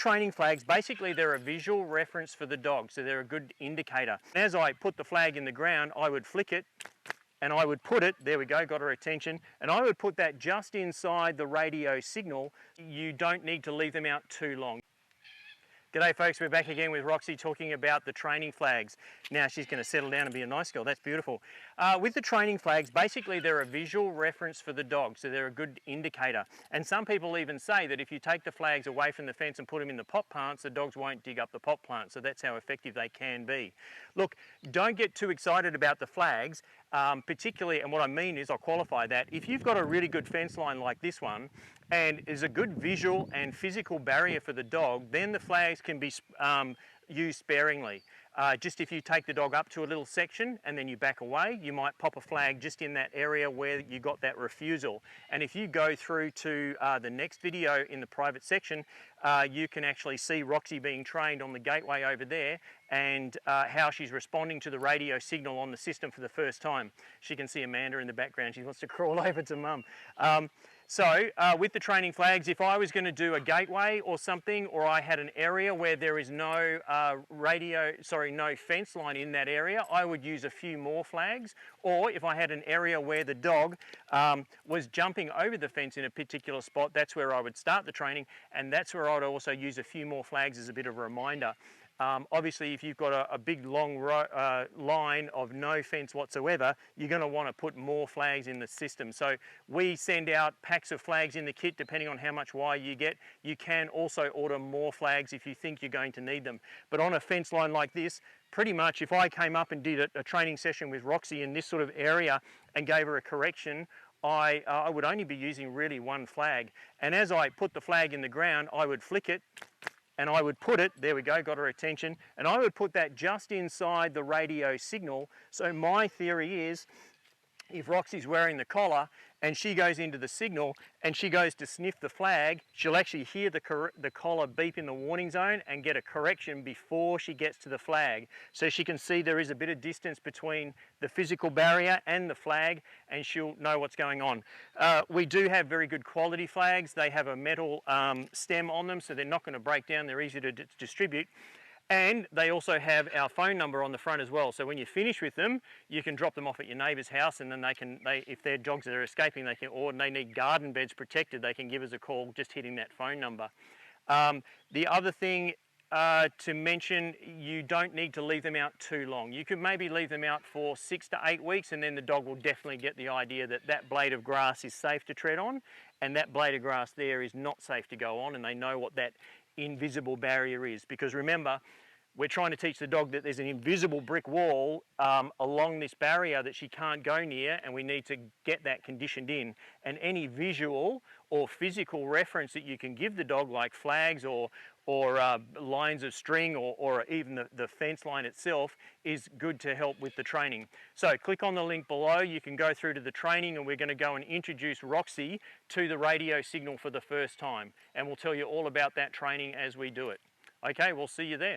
training flags, basically they're a visual reference for the dog, so they're a good indicator. As I put the flag in the ground, I would flick it and I would put it, there we go, got her attention, and I would put that just inside the radio signal. You don't need to leave them out too long. G'day folks, we're back again with Roxy talking about the training flags. Now she's going to settle down and be a nice girl, that's beautiful. With the training flags, basically they're a visual reference for the dog, so they're a good indicator. And some people even say that if you take the flags away from the fence and put them in the pot plants, the dogs won't dig up the pot plants, so that's how effective they can be. Look, don't get too excited about the flags, particularly, and what I mean is, I'll qualify that, if you've got a really good fence line like this one, and is a good visual and physical barrier for the dog, then the flags can be used sparingly. Just if you take the dog up to a little section and then you back away, you might pop a flag just in that area where you got that refusal. And if you go through to the next video in the private section, you can actually see Roxy being trained on the gateway over there and how she's responding to the radio signal on the system for the first time. She can see Amanda in the background. She wants to crawl over to mum. So with the training flags, if I was going to do a gateway or something, or I had an area where there is no no fence line in that area, I would use a few more flags. Or if I had an area where the dog was jumping over the fence in a particular spot, that's where I would start the training, and that's where I would also use a few more flags as a bit of a reminder. Obviously, if you've got a big long line of no fence whatsoever, you're going to want to put more flags in the system. So we send out packs of flags in the kit depending on how much wire you get. You can also order more flags if you think you're going to need them. But on a fence line like this, pretty much if I came up and did a training session with Roxy in this sort of area and gave her a correction, I would only be using really one flag. And as I put the flag in the ground, I would flick it and I would put it, there we go, got her attention, and I would put that just inside the radio signal. So my theory is, if Roxy's wearing the collar and she goes into the signal and she goes to sniff the flag, she'll actually hear the collar beep in the warning zone and get a correction before she gets to the flag. So she can see there is a bit of distance between the physical barrier and the flag, and she'll know what's going on. We do have very good quality flags. They have a metal stem on them, so they're not going to break down. They're easy to distribute. And they also have our phone number on the front as well. So when you finish with them, you can drop them off at your neighbour's house, and then if their dogs are escaping, or they need garden beds protected, they can give us a call just hitting that phone number. The other thing to mention, you don't need to leave them out too long. You could maybe leave them out for 6 to 8 weeks, and then the dog will definitely get the idea that that blade of grass is safe to tread on, and that blade of grass there is not safe to go on, and they know what that invisible barrier is. Because remember, we're trying to teach the dog that there's an invisible brick wall along this barrier that she can't go near, and we need to get that conditioned in. And any visual or physical reference that you can give the dog, like flags or lines of string or even the fence line itself, is good to help with the training. So click on the link below, you can go through to the training, and we're going to go and introduce Roxy to the radio signal for the first time, and we'll tell you all about that training as we do it. Okay, we'll see you there.